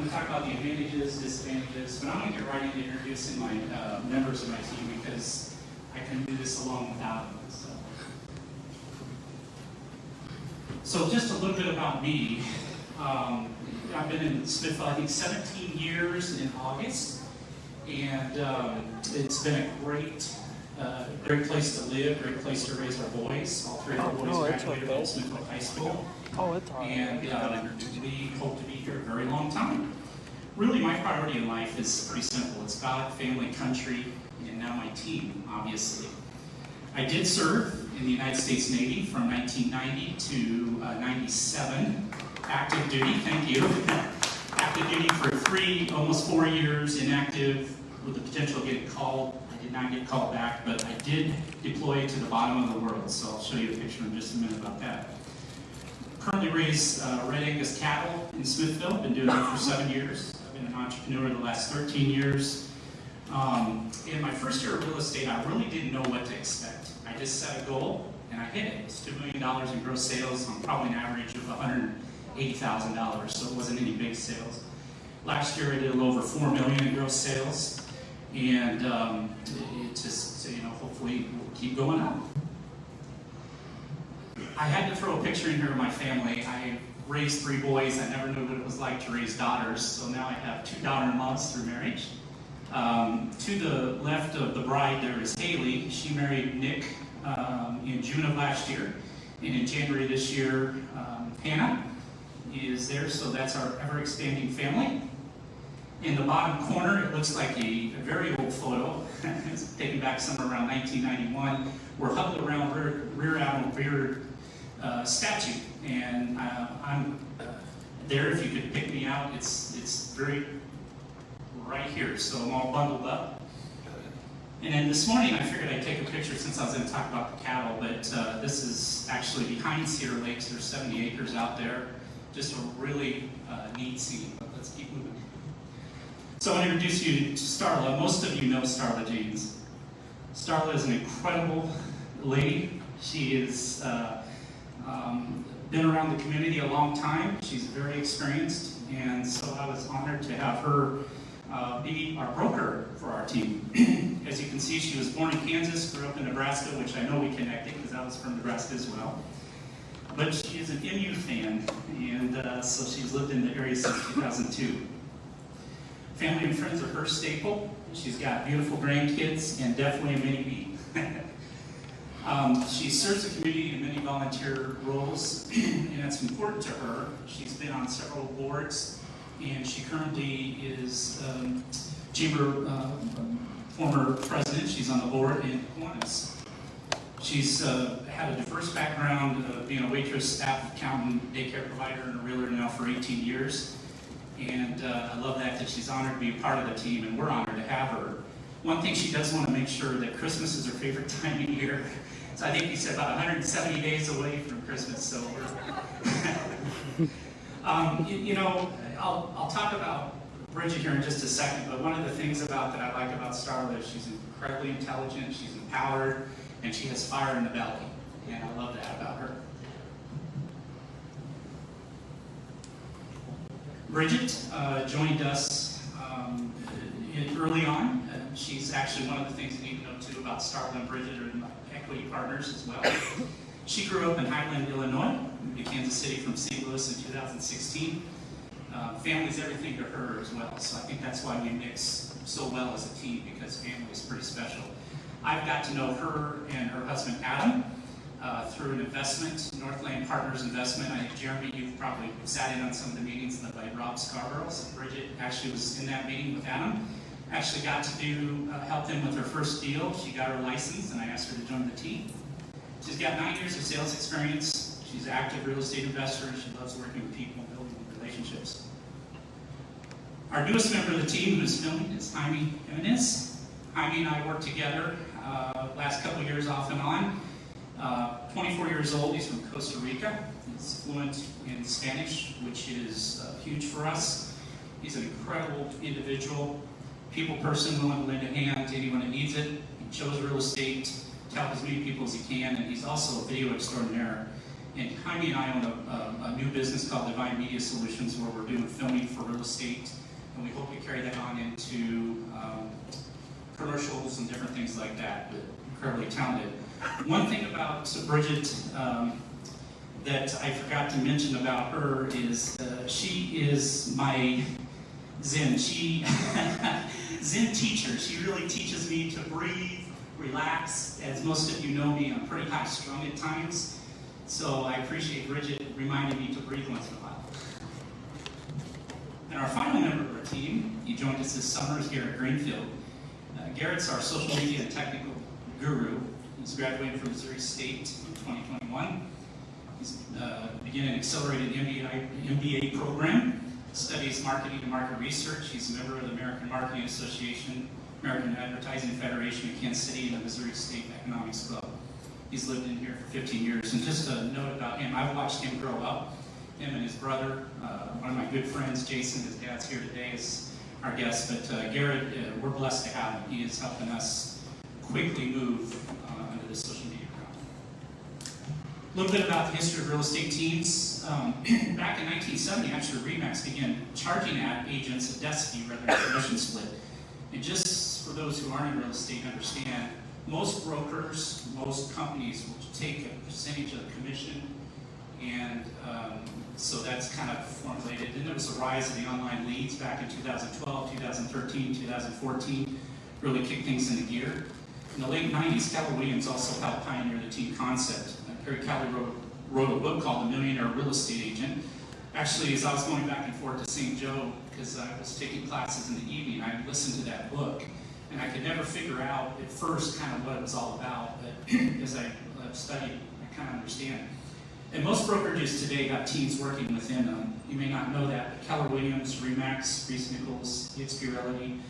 to talk about the advantages, disadvantages, but I'm going to get right into introducing my members of my team because I couldn't do this alone without them. So just a little bit about me. I've been in Smithville, I think, 17 years in August, and it's been a great place to live, great place to raise our boys. All three of our boys graduated from Smithville High School, and we hope to be here a very long time. Really, my priority in life is pretty simple. It's God, family, country, and now my team, obviously. I did serve in the United States Navy from 1990 to 97. Active duty, thank you. Active duty for almost 4 years, inactive with the potential of getting called. I did not get called back, but I did deploy to the bottom of the world, so I'll show you a picture in just a minute about that. Currently raise red Angus cattle in Smithville. Been doing that for 7 years. I've been an entrepreneur the last 13 years. In my first year of real estate, I really didn't know what to expect. I just set a goal, and I hit it. It was $2 million in gross sales on probably an average of $180,000, so it wasn't any big sales. Last year, I did a little over $4 million in gross sales, and it just, hopefully we'll keep going up. I had to throw a picture in here of my family. I raised 3 boys. I never knew what it was like to raise daughters, so now I have 2 daughter-in-laws through marriage. To the left of the bride there is Haley. She married Nick in June of last year, and in January this year, Hannah is there, so that's our ever-expanding family. In the bottom corner, it looks like a very old photo. It's taken back somewhere around 1991. We're huddled around Rear Admiral Beard statue, and I'm there. If you could pick me out, it's very right here, so I'm all bundled up. And then this morning, I figured I'd take a picture since I was going to talk about the cattle, but this is actually behind Cedar Lakes. There's 70 acres out there. Just a really neat scene, but let's keep moving. So I want to introduce you to Starla. Most of you know Starla James. Starla is an incredible lady. She has been around the community a long time. She's very experienced, and so I was honored to have her be our broker for our team. As you can see, she was born in Kansas, grew up in Nebraska, which I know we connected because I was from Nebraska as well. But she is an MU fan, and so she's lived in the area since 2002. Family and friends are her staple. She's got beautiful grandkids and definitely a mini-me. She serves the community in many volunteer roles, and that's important to her. She's been on several boards, and she currently is Chamber former president. She's on the board in Kiwanis. She's had a diverse background of being a waitress, staff accountant, daycare provider, and a realtor now for 18 years. And I love that she's honored to be a part of the team, and we're honored to have her. One thing she does want to make sure that Christmas is her favorite time of year. So I think he said about 170 days away from Christmas, so we're... I'll talk about Bridget here in just a second, but one of the things that I like about Starla is she's incredibly intelligent, she's empowered, and she has fire in the belly, and I love that about her. Bridget joined us early on. She's actually one of the things you need to know too about Starla and Bridget are equity partners as well. She grew up in Highland, Illinois, moved to Kansas City from St. Louis in 2016. Family's everything to her as well, so I think that's why we mix so well as a team, because family is pretty special. I've got to know her and her husband Adam through an investment, Northland Partners investment. I think, Jeremy, you've probably sat in on some of the meetings led by Rob Scarborough. So Bridget actually was in that meeting with Adam. Actually got to help them with her first deal. She got her license, and I asked her to join the team. She's got 9 years of sales experience. She's an active real estate investor. She loves working with people and building relationships. Our newest member of the team who's filming is Jaime Jimenez. Jaime and I worked together last couple years off and on. 24 years old, he's from Costa Rica. He's fluent in Spanish, which is huge for us. He's an incredible individual, people person, willing to lend a hand to anyone that needs it. He chose real estate to help as many people as he can, and he's also a video extraordinaire. And Jaime and I own a new business called Divine Media Solutions, where we're doing filming for real estate, and we hope to carry that on into commercials and different things like that. But incredibly talented. One thing about Bridget that I forgot to mention about her is she is my Zen. Zen teacher. She really teaches me to breathe, relax. As most of you know me, I'm pretty high strung at times. So I appreciate Bridget reminding me to breathe once in a while. And our final member of our team, he joined us this summer, is Garrett Greenfield. Garrett's our social media and technical guru. He's graduated from Missouri State in 2021. He's beginning an accelerated MBA program, studies marketing and market research. He's a member of the American Marketing Association, American Advertising Federation in Kansas City, and the Missouri State Economics Club. He's lived in here for 15 years. And just a note about him, I've watched him grow up. Him and his brother, one of my good friends, Jason, his dad's here today as our guest. But Garrett, we're blessed to have him. He is helping us quickly move into the social media realm. A little bit about the history of real estate teams. Back in 1970, actually, RE/MAX began charging ad agents a desk fee rather than a commission split. And just for those who aren't in real estate understand, most brokers, most companies will take a percentage of the commission, and so that's kind of formulated. Then there was a rise of the online leads back in 2012, 2013, 2014, really kicked things into gear. In the late 90s, Keller Williams also helped pioneer the team concept. Perry Kelly wrote a book called The Millionaire Real Estate Agent. Actually, as I was going back and forth to St. Joe, because I was taking classes in the evening, I listened to that book. And I could never figure out at first kind of what it was all about, but as I studied, I kind of understand. And most brokerages today have teams working within them. You may not know that, but Keller Williams, RE/MAX, Reese Nichols, eXp Realty,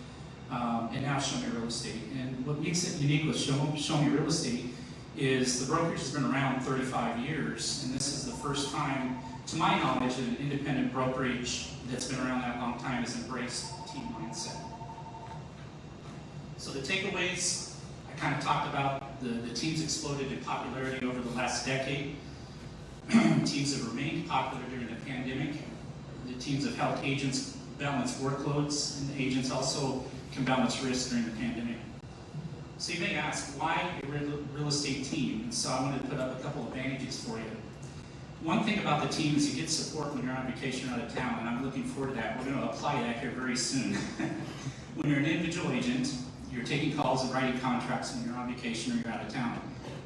and now Show Me Real Estate. And what makes it unique with Show Me Real Estate is the brokerage has been around 35 years, and this is the first time, to my knowledge, that an independent brokerage that's been around that long time has embraced the team mindset. So the takeaways, I kind of talked about, the teams exploded in popularity over the last decade. Teams have remained popular during the pandemic. The teams have helped agents balance workloads, and the agents also can balance risk during the pandemic. So you may ask, why a real estate team? And so I wanted to put up a couple of advantages for you. One thing about the team is you get support when you're on vacation or out of town, and I'm looking forward to that. We're going to apply that here very soon. When you're an individual agent, you're taking calls and writing contracts when you're on vacation or you're out of town.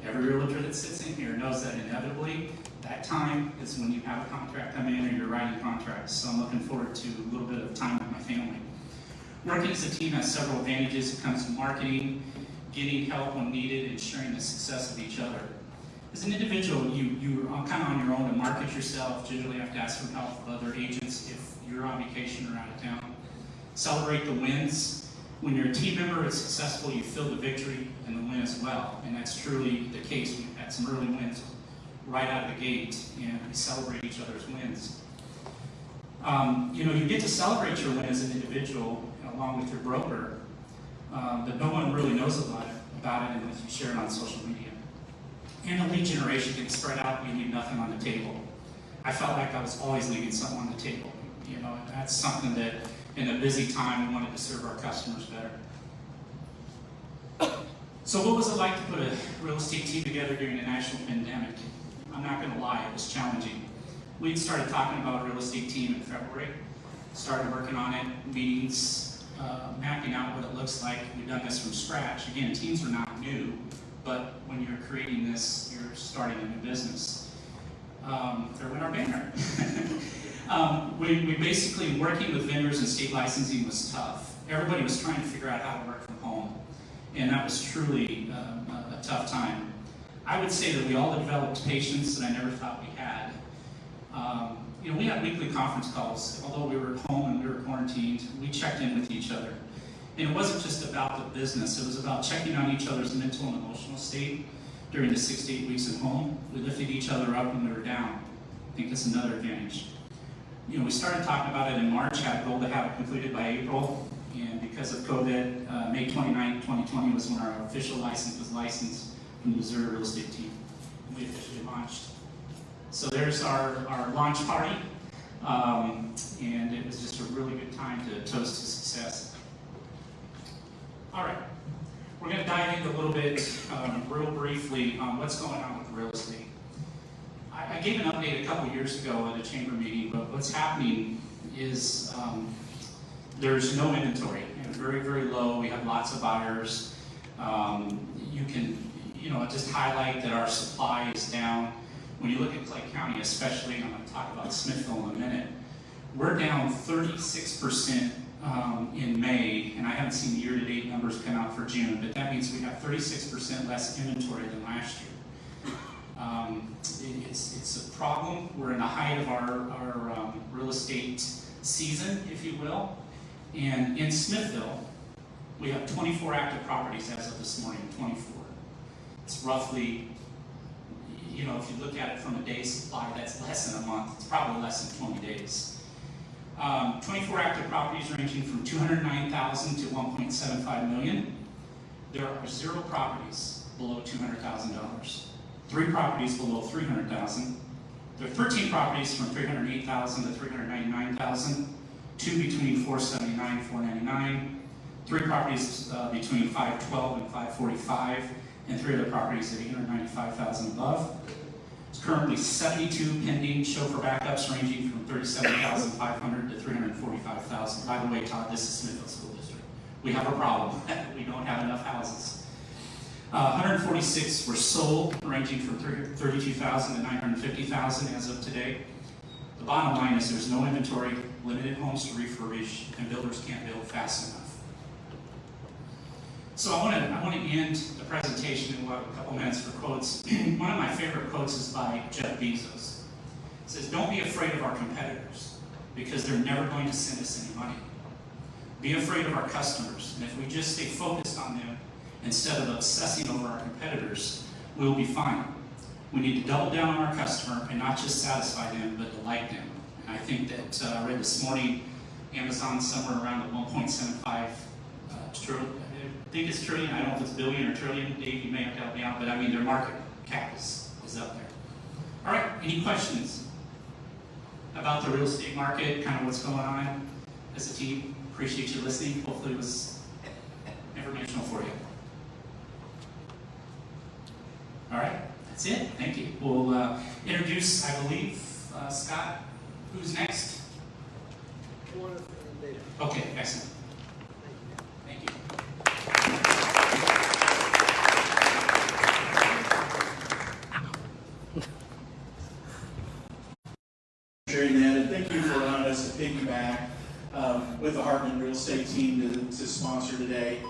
Every realtor that sits in here knows that inevitably that time is when you have a contract come in or you're writing contracts. So I'm looking forward to a little bit of time with my family. Working as a team has several advantages. It comes to marketing, getting help when needed, and sharing the success of each other. As an individual, you're kind of on your own to market yourself. Generally have to ask for help from other agents if you're on vacation or out of town. Celebrate the wins. When you're a team member is successful, you feel the victory and the win as well. And that's truly the case. We've had some early wins right out of the gate, and we celebrate each other's wins. You get to celebrate your win as an individual along with your broker, but no one really knows about it unless you share it on social media. And the lead generation gets spread out, you leave nothing on the table. I felt like I was always leaving something on the table. And that's something that in a busy time we wanted to serve our customers better. So what was it like to put a real estate team together during a national pandemic? I'm not going to lie, it was challenging. We started talking about a real estate team in February, started working on it, meetings, mapping out what it looks like. We've done this from scratch. Again, teams are not new, but when you're creating this, you're starting a new business. There went our banner. We basically, working with vendors and state licensing was tough. Everybody was trying to figure out how to work from home, and that was truly a tough time. I would say that we all developed patience that I never thought we had. We had weekly conference calls. Although we were at home and we were quarantined, we checked in with each other. And it wasn't just about the business, it was about checking on each other's mental and emotional state during the 6 to 8 weeks at home. We lifted each other up when we were down. I think that's another advantage. We started talking about it in March, had a goal to have it completed by April, and because of COVID, May 29, 2020 was when our official license was licensed from the Missouri Real Estate Team. We officially launched. So there's our launch party, and it was just a really good time to toast to success. All right, we're going to dive into a little bit, real briefly, on what's going on with real estate. I gave an update a couple years ago at a chamber meeting, but what's happening is there's no inventory, and very, very low. We have lots of buyers. You can, just highlight that our supply is down. When you look at Clay County, especially, and I'm going to talk about Smithville in a minute, we're down 36% in May, and I haven't seen the year-to-date numbers come out for June, but that means we have 36% less inventory than last year. It's a problem. We're in the height of our real estate season, if you will. And in Smithville, we have 24 active properties as of this morning, 24. It's roughly, if you look at it from a day's supply, that's less than a month. It's probably less than 20 days. 24 active properties ranging from $209,000 to $1.75 million. There are 0 properties below $200,000. 3 properties below $300,000. There are 13 properties from $308,000 to $399,000. 2 between $479,000 and $499,000. 3 properties between $512,000 and $545,000, and 3 other properties at $895,000 above. There's currently 72 pending show for backups ranging from $37,500 to $345,000. By the way, Todd, this is Smithville School District. We have a problem. We don't have enough houses. 146 were sold, ranging from $32,000 to $950,000 as of today. The bottom line is there's no inventory, limited homes to refurbish, and builders can't build fast enough. So I want to end the presentation in a couple minutes for quotes. One of my favorite quotes is by Jeff Bezos. It says, "Don't be afraid of our competitors, because they're never going to send us any money. Be afraid of our customers, and if we just stay focused on them instead of obsessing over our competitors, we'll be fine. We need to double down on our customer and not just satisfy them, but delight them." And I think that I read this morning, Amazon somewhere around the 1.75 trillion. I think it's trillion. I don't know if it's billion or trillion. Dave, you may have to help me out, but I mean their market cap is up there. All right, any questions about the real estate market, kind of what's going on as a team? Appreciate you listening. Hopefully it was informational for you. All right, that's it. Thank you. We'll introduce, I believe, Scott. Who's next? Okay, excellent. Thank you. Sharing that, and thank you for allowing us to piggyback with the Hartman real estate team to sponsor today.